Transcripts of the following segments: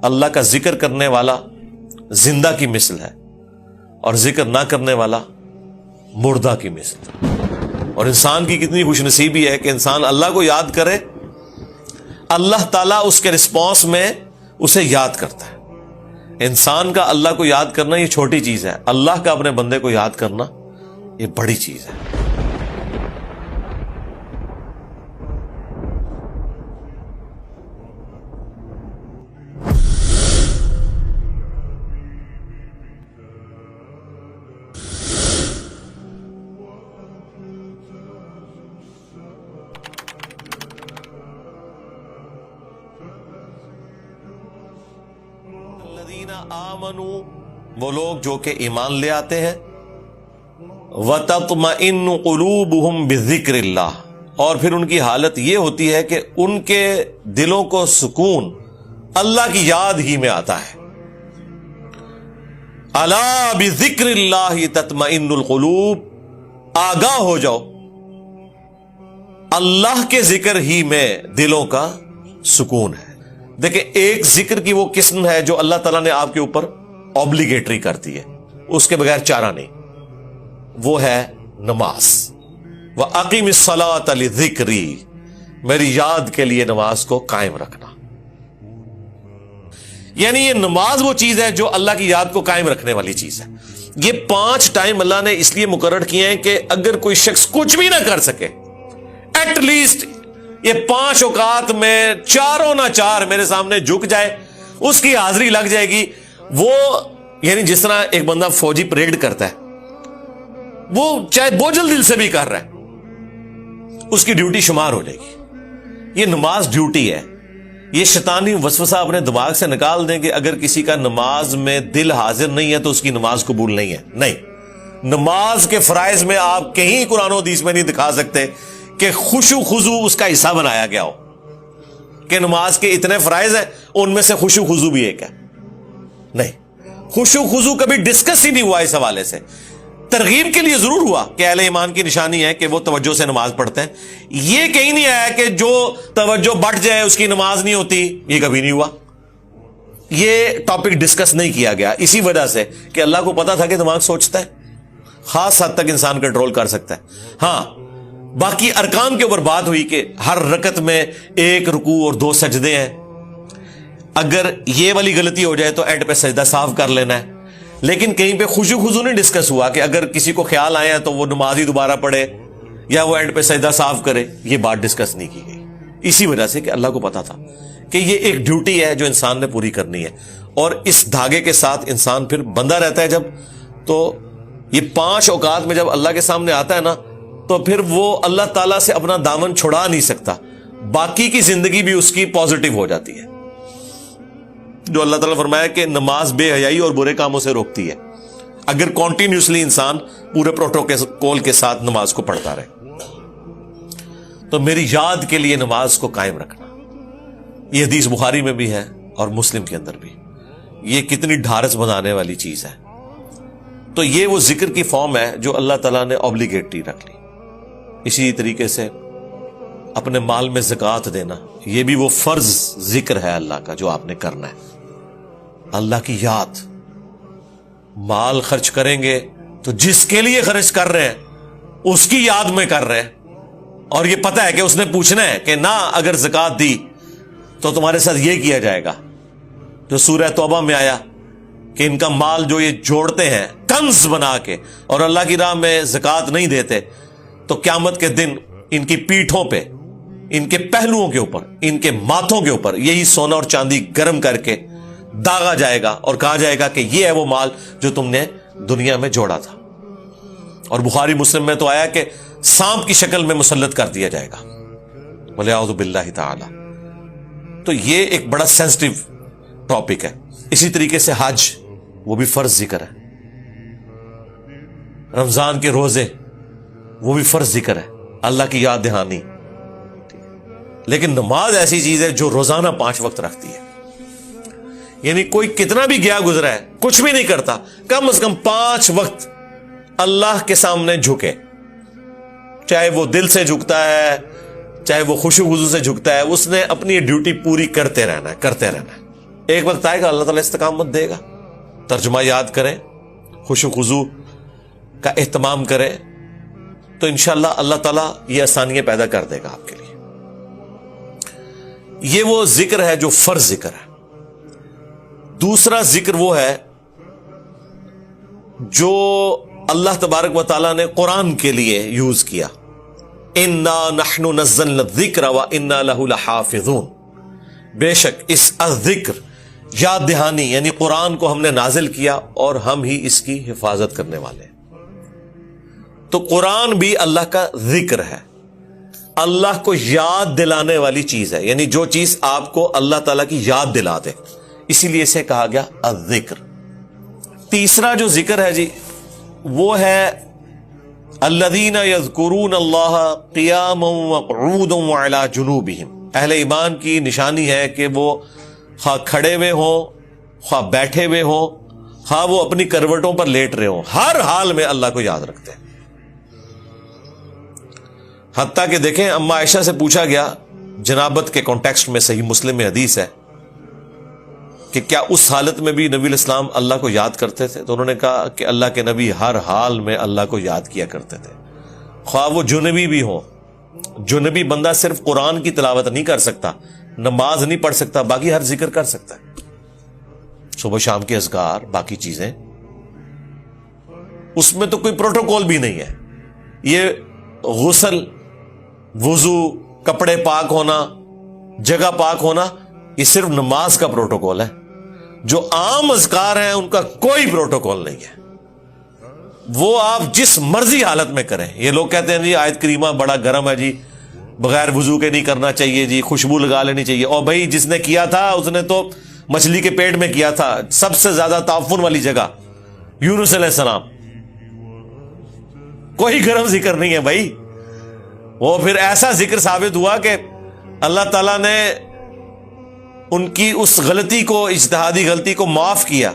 اللہ کا ذکر کرنے والا زندہ کی مثل ہے اور ذکر نہ کرنے والا مردہ کی مثل. اور انسان کی کتنی خوش نصیبی ہے کہ انسان اللہ کو یاد کرے, اللہ تعالیٰ اس کے رسپانس میں اسے یاد کرتا ہے. انسان کا اللہ کو یاد کرنا یہ چھوٹی چیز ہے, اللہ کا اپنے بندے کو یاد کرنا یہ بڑی چیز ہے. آمنوا, وہ لوگ جو کہ ایمان لے آتے ہیں, وَتَطْمَئِنُّ قُلُوبُهُمْ بِذِكْرِ اللَّهِ, اور پھر ان کی حالت یہ ہوتی ہے کہ ان کے دلوں کو سکون اللہ کی یاد ہی میں آتا ہے. أَلَا بِذِكْرِ اللَّهِ تَطْمَئِنُّ الْقُلُوبُ, آگاہ ہو جاؤ, اللہ کے ذکر ہی میں دلوں کا سکون ہے. دیکھیں, ایک ذکر کی وہ قسم ہے جو اللہ تعالیٰ نے آپ کے اوپر اوبلیگیٹری کر دی ہے, اس کے بغیر چارہ نہیں, وہ ہے نماز. وَأَقِمِ الصَّلَاةَ لِذِكْرِي, میری یاد کے لیے نماز کو قائم رکھنا. یعنی یہ نماز وہ چیز ہے جو اللہ کی یاد کو قائم رکھنے والی چیز ہے. یہ 5 ٹائم اللہ نے اس لیے مقرر کیے ہیں کہ اگر کوئی شخص کچھ بھی نہ کر سکے, ایٹ لیسٹ یہ 5 اوقات میں چاروں نہ چار میرے سامنے جھک جائے, اس کی حاضری لگ جائے گی. وہ یعنی جس طرح ایک بندہ فوجی پریڈ کرتا ہے, وہ چاہے بوجھل دل سے بھی کر رہا ہے, اس کی ڈیوٹی شمار ہو جائے گی. یہ نماز ڈیوٹی ہے. یہ شیطانی وسوسہ اپنے دماغ سے نکال دیں کہ اگر کسی کا نماز میں دل حاضر نہیں ہے تو اس کی نماز قبول نہیں ہے. نہیں, نماز کے فرائض میں آپ کہیں قرآن و حدیث میں نہیں دکھا سکتے کہ خشوع خضوع اس کا حصہ بنایا گیا ہو, کہ نماز کے اتنے فرائض ہیں ان میں سے خشوع خضوع بھی ایک ہے. نہیں, خشوع خضوع کبھی ڈسکس ہی نہیں ہوا اس حوالے سے. ترغیب کے لیے ضرور ہوا کہ اہل ایمان کی نشانی ہے کہ وہ توجہ سے نماز پڑھتے ہیں. یہ کہیں نہیں آیا کہ جو توجہ بٹ جائے اس کی نماز نہیں ہوتی, یہ کبھی نہیں ہوا. یہ ٹاپک ڈسکس نہیں کیا گیا اسی وجہ سے کہ اللہ کو پتا تھا کہ دماغ سوچتا ہے, خاص حد تک انسان کنٹرول کر سکتا ہے. ہاں, باقی ارکان کے اوپر بات ہوئی کہ ہر رکعت میں 1 رکوع اور 2 سجدے ہیں. اگر یہ والی غلطی ہو جائے تو اینڈ پہ سجدہ صاف کر لینا ہے. لیکن کہیں پہ خشوع خضوع نہیں ڈسکس ہوا کہ اگر کسی کو خیال آیا تو وہ نماز ہی دوبارہ پڑھے یا وہ اینڈ پہ سجدہ صاف کرے. یہ بات ڈسکس نہیں کی گئی اسی وجہ سے کہ اللہ کو پتا تھا کہ یہ ایک ڈیوٹی ہے جو انسان نے پوری کرنی ہے. اور اس دھاگے کے ساتھ انسان پھر بندہ رہتا ہے جب, تو یہ 5 اوقات میں جب اللہ کے سامنے آتا ہے نا, تو پھر وہ اللہ تعالیٰ سے اپنا دامن چھڑا نہیں سکتا. باقی کی زندگی بھی اس کی پازیٹو ہو جاتی ہے. جو اللہ تعالیٰ فرمایا کہ نماز بے حیائی اور برے کاموں سے روکتی ہے, اگر کنٹینیوسلی انسان پورے پروٹوکول کے ساتھ نماز کو پڑھتا رہے. تو میری یاد کے لیے نماز کو قائم رکھنا, یہ حدیث بخاری میں بھی ہے اور مسلم کے اندر بھی. یہ کتنی ڈھارس بنانے والی چیز ہے. تو یہ وہ ذکر کی فارم ہے جو اللہ تعالیٰ نے اوبلیگیٹری رکھ لی. اسی طریقے سے اپنے مال میں زکوٰۃ دینا, یہ بھی وہ فرض ذکر ہے اللہ کا جو آپ نے کرنا ہے. اللہ کی یاد, مال خرچ کریں گے تو جس کے لیے خرچ کر رہے ہیں اس کی یاد میں کر رہے ہیں, اور یہ پتہ ہے کہ اس نے پوچھنا ہے کہ نہ اگر زکوٰۃ دی تو تمہارے ساتھ یہ کیا جائے گا. جو سورہ توبہ میں آیا کہ ان کا مال جو یہ جوڑتے ہیں کنز بنا کے اور اللہ کی راہ میں زکوٰۃ نہیں دیتے, تو قیامت کے دن ان کی پیٹھوں پہ, ان کے پہلوؤں کے اوپر, ان کے ماتھوں کے اوپر یہی سونا اور چاندی گرم کر کے داغا جائے گا اور کہا جائے گا کہ یہ ہے وہ مال جو تم نے دنیا میں جوڑا تھا. اور بخاری مسلم میں تو آیا کہ سانپ کی شکل میں مسلط کر دیا جائے گا, وَلِعَوْذُ بِاللَّهِ تَعَالَى. تو یہ ایک بڑا سینسٹیو ٹاپک ہے. اسی طریقے سے حج, وہ بھی فرض ذکر ہے. رمضان کے روزے, وہ بھی فرض ذکر ہے, اللہ کی یاد دہانی. لیکن نماز ایسی چیز ہے جو روزانہ 5 وقت رکھتی ہے. یعنی کوئی کتنا بھی گیا گزرا ہے, کچھ بھی نہیں کرتا, کم از کم 5 وقت اللہ کے سامنے جھکے, چاہے وہ دل سے جھکتا ہے چاہے وہ خشوع و خضوع سے جھکتا ہے, اس نے اپنی ڈیوٹی پوری کرتے رہنا ہے. ایک وقت آئے گا اللہ تعالیٰ استقامت دے گا. ترجمہ یاد کریں, خوش و خضوع کا اہتمام کریں, تو انشاءاللہ اللہ تعالیٰ یہ آسانیاں پیدا کر دے گا آپ کے لیے. یہ وہ ذکر ہے جو فرض ذکر ہے. دوسرا ذکر وہ ہے جو اللہ تبارک و تعالیٰ نے قرآن کے لیے یوز کیا. انا نحن نزلنا الذکر وانا لہ لحافظون. بے شک اس الذکر یاد دہانی یعنی قرآن کو ہم نے نازل کیا اور ہم ہی اس کی حفاظت کرنے والے ہیں. تو قرآن بھی اللہ کا ذکر ہے, اللہ کو یاد دلانے والی چیز ہے, یعنی جو چیز آپ کو اللہ تعالیٰ کی یاد دلا دے, اسی لیے اسے کہا گیا الذکر. تیسرا جو ذکر ہے جی وہ ہے الذین یذکرون اللہ قیاما وقعودا وعلی جنوبہم. اہل ایمان کی نشانی ہے کہ وہ خواہ کھڑے ہوئے ہوں, خواہ بیٹھے ہوئے ہوں, خواہ وہ اپنی کروٹوں پر لیٹ رہے ہوں, ہر حال میں اللہ کو یاد رکھتے ہیں. حتیٰ کہ دیکھیں اما عائشہ سے پوچھا گیا جنابت کے کانٹیکسٹ میں, صحیح مسلم میں حدیث ہے کہ کیا اس حالت میں بھی نبی الاسلام اللہ کو یاد کرتے تھے؟ تو انہوں نے کہا کہ اللہ کے نبی ہر حال میں اللہ کو یاد کیا کرتے تھے, خواہ وہ جنبی بھی ہوں. جنبی بندہ صرف قرآن کی تلاوت نہیں کر سکتا, نماز نہیں پڑھ سکتا, باقی ہر ذکر کر سکتا ہے, صبح شام کے اذکار, باقی چیزیں. اس میں تو کوئی پروٹوکول بھی نہیں ہے. یہ غسل, وضو, کپڑے پاک ہونا, جگہ پاک ہونا, یہ صرف نماز کا پروٹوکول ہے. جو عام اذکار ہیں ان کا کوئی پروٹوکول نہیں ہے, وہ آپ جس مرضی حالت میں کریں. یہ لوگ کہتے ہیں جی آیت کریمہ بڑا گرم ہے جی, بغیر وضو کے نہیں کرنا چاہیے جی, خوشبو لگا لینی چاہیے. اور بھائی جس نے کیا تھا اس نے تو مچھلی کے پیٹ میں کیا تھا, سب سے زیادہ تعفن والی جگہ یونس علیہ السلام. کوئی گرم ذکر نہیں ہے بھائی. وہ پھر ایسا ذکر ثابت ہوا کہ اللہ تعالیٰ نے ان کی اس غلطی کو, اجتہادی غلطی کو معاف کیا.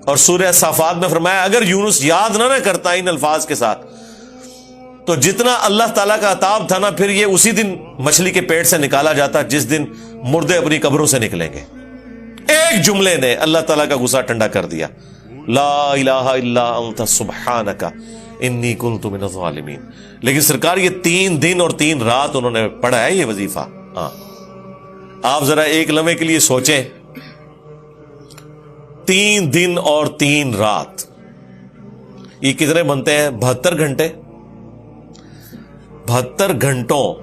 اور سورہ صافات میں فرمایا اگر یونس یاد نہ کرتا ان الفاظ کے ساتھ تو جتنا اللہ تعالیٰ کا عطاب تھا نا, پھر یہ اسی دن مچھلی کے پیٹ سے نکالا جاتا جس دن مردے اپنی قبروں سے نکلیں گے. ایک جملے نے اللہ تعالیٰ کا غصہ ٹھنڈا کر دیا, لا الہ الا انت سبحانک انی کنت من الظالمین. لیکن سرکار یہ 3 دن اور 3 رات انہوں نے پڑھا ہے یہ وظیفہ. ہاں آپ ذرا ایک لمحے کے لیے سوچیں, 3 دن اور 3 رات, یہ کتنے بنتے ہیں؟ 72 گھنٹے. 72 گھنٹوں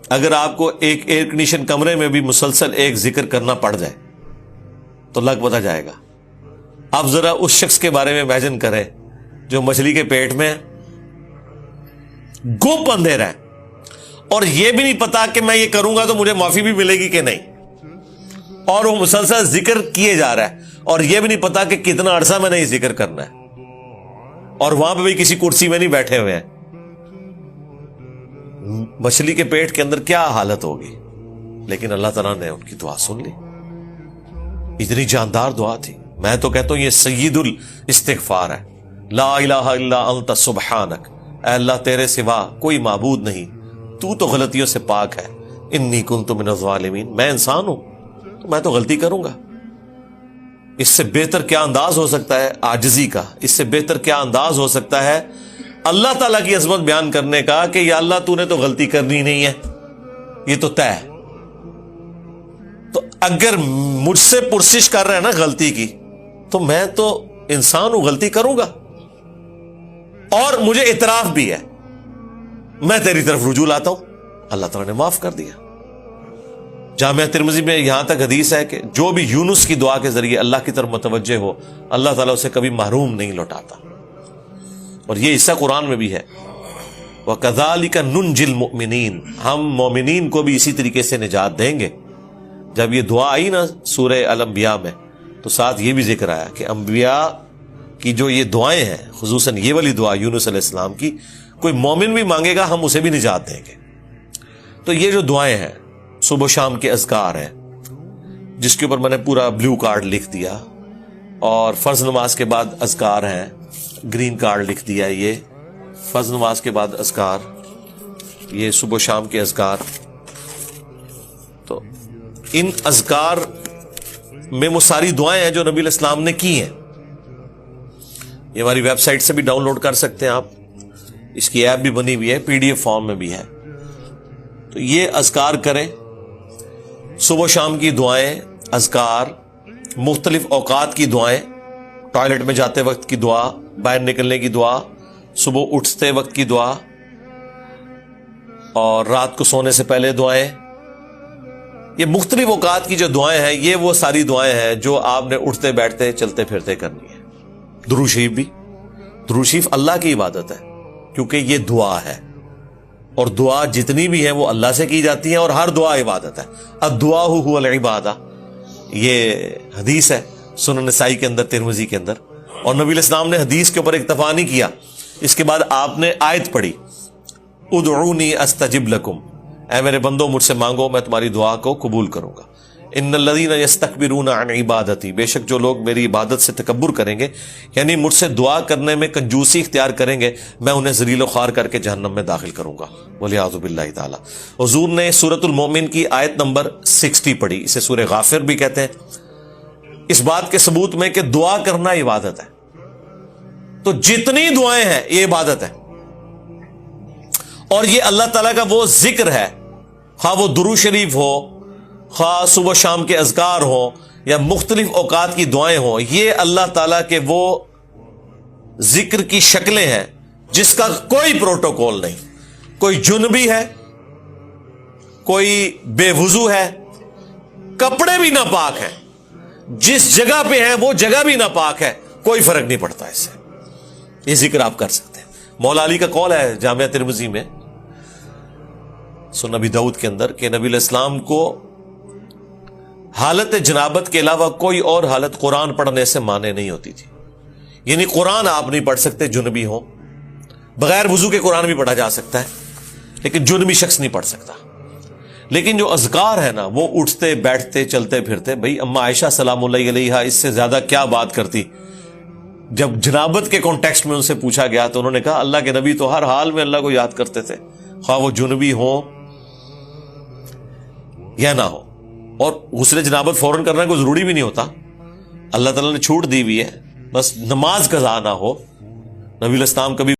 اگر آپ کو ایک ایئر کنڈیشن کمرے میں بھی مسلسل ایک ذکر کرنا پڑ جائے تو لگ پتہ جائے گا. آپ ذرا اس شخص کے بارے میں امیجن کریں جو مچھلی کے پیٹ میں گپ اندھیرا ہے اور یہ بھی نہیں پتا کہ میں یہ کروں گا تو مجھے معافی بھی ملے گی کہ نہیں, اور وہ مسلسل ذکر کیے جا رہا ہے, اور یہ بھی نہیں پتا کہ کتنا عرصہ میں نے یہ ذکر کرنا ہے, اور وہاں پہ بھی کسی کرسی میں نہیں بیٹھے ہوئے ہیں. مچھلی کے پیٹ کے اندر کیا حالت ہوگی. لیکن اللہ تعالیٰ نے ان کی دعا سن لی. اتنی جاندار دعا تھی. میں تو کہتا ہوں یہ سید الاستغفار ہے. لا الہ الا انت سبحانک, اے اللہ تیرے سوا کوئی معبود نہیں, تو تو غلطیوں سے پاک ہے. انی کنت من الظالمین, میں انسان ہوں تو میں تو غلطی کروں گا. اس سے بہتر کیا انداز ہو سکتا ہے عاجزی کا, اس سے بہتر کیا انداز ہو سکتا ہے اللہ تعالیٰ کی عظمت بیان کرنے کا کہ یا اللہ تو نے تو غلطی کرنی نہیں ہے, یہ تو طے ہے. تو اگر مجھ سے پرسش کر رہے ہیں نا غلطی کی, تو میں تو انسان ہوں, غلطی کروں گا, اور مجھے اعتراف بھی ہے, میں تیری طرف رجوع لاتا ہوں. اللہ تعالیٰ نے معاف کر دیا. جامعہ ترمذی میں یہاں تک حدیث ہے کہ جو بھی یونس کی دعا کے ذریعے اللہ کی طرف متوجہ ہو, اللہ تعالیٰ اسے کبھی محروم نہیں لوٹاتا. اور یہ حصہ قرآن میں بھی ہے, وَكَذَلِكَ نُنْجِ الْمُؤْمِنِينَ, ہم مومنین کو بھی اسی طریقے سے نجات دیں گے. جب یہ دعا آئی نا سورہ الانبیاء میں, تو ساتھ یہ بھی ذکر آیا کہ انبیاء کی جو یہ دعائیں ہیں, خصوصاً یہ والی دعا یونس علیہ السلام کی, کوئی مومن بھی مانگے گا ہم اسے بھی نجات دیں گے. تو یہ جو دعائیں ہیں صبح و شام کے اذکار ہیں, جس کے اوپر میں نے پورا بلو کارڈ لکھ دیا, اور فرض نماز کے بعد اذکار ہیں, گرین کارڈ لکھ دیا. یہ فرض نماز کے بعد اذکار, یہ صبح و شام کے اذکار. تو ان اذکار میں وہ ساری دعائیں ہیں جو نبی علیہ السلام نے کی ہیں. یہ ہماری ویب سائٹ سے بھی ڈاؤن لوڈ کر سکتے ہیں آپ. اس کی ایپ بھی بنی ہوئی ہے, PDF فارم میں بھی ہے. تو یہ اذکار کریں, صبح و شام کی دعائیں, اذکار, مختلف اوقات کی دعائیں, ٹوائلٹ میں جاتے وقت کی دعا, باہر نکلنے کی دعا, صبح اٹھتے وقت کی دعا, اور رات کو سونے سے پہلے دعائیں. یہ مختلف اوقات کی جو دعائیں ہیں, یہ وہ ساری دعائیں ہیں جو آپ نے اٹھتے بیٹھتے چلتے پھرتے کرنی ہے. درود شریف بھی, درود شریف اللہ کی عبادت ہے کیونکہ یہ دعا ہے, اور دعا جتنی بھی ہے وہ اللہ سے کی جاتی ہیں, اور ہر دعا عبادت ہے. الدعاء هو العبادہ, یہ حدیث ہے سنن نسائی کے اندر, ترمذی کے اندر. اور نبی علیہ السلام نے حدیث کے اوپر اکتفا نہیں کیا, اس کے بعد آپ نے آیت پڑھی, ادعونی استجب لکم, اے میرے بندو مجھ سے مانگو میں تمہاری دعا کو قبول کروں گا. ان الذین یستکبرون عن عبادتی, بے شک جو لوگ میری عبادت سے تکبر کریں گے, یعنی مجھ سے دعا کرنے میں کنجوسی اختیار کریں گے, میں انہیں ذلیل و خوار کر کے جہنم میں داخل کروں گا, والعیاذ باللہ تعالی. حضور نے سورۃ المؤمن کی آیت نمبر 60 پڑھی, اسے سورہ غافر بھی کہتے ہیں, اس بات کے ثبوت میں کہ دعا کرنا عبادت ہے. تو جتنی دعائیں ہیں یہ عبادت ہے, اور یہ اللہ تعالیٰ کا وہ ذکر ہے, خواہ وہ درود شریف ہو, خواہ صبح شام کے اذکار ہوں, یا مختلف اوقات کی دعائیں ہوں, یہ اللہ تعالیٰ کے وہ ذکر کی شکلیں ہیں جس کا کوئی پروٹوکول نہیں. کوئی جنبی ہے, کوئی بے وضو ہے, کپڑے بھی ناپاک ہیں, جس جگہ پہ ہیں وہ جگہ بھی ناپاک ہے, کوئی فرق نہیں پڑتا اس سے. یہ ذکر آپ کر سکتے ہیں. مولا علی کا قول ہے جامعہ ترمذی میں, سنن ابی داؤد کے اندر, کہ نبی علیہ السلام کو حالت جنابت کے علاوہ کوئی اور حالت قرآن پڑھنے سے مانے نہیں ہوتی تھی. یعنی قرآن آپ نہیں پڑھ سکتے جنبی ہو, بغیر وضو کے قرآن بھی پڑھا جا سکتا ہے لیکن جنبی شخص نہیں پڑھ سکتا. لیکن جو اذکار ہے نا, وہ اٹھتے بیٹھتے چلتے پھرتے, بھئی اما عائشہ سلام اللہ علیہا اس سے زیادہ کیا بات کرتی. جب جنابت کے کانٹیکسٹ میں ان سے پوچھا گیا تو انہوں نے کہا اللہ کے نبی تو ہر حال میں اللہ کو یاد کرتے تھے, خواہ وہ جنبی ہو یا نہ ہو. اور غسل جنابت فوراً کرنا کوئی ضروری بھی نہیں ہوتا, اللہ تعالیٰ نے چھوٹ دی ہوئی ہے, بس نماز قضا نہ ہو. نبی علیہ السلام کبھی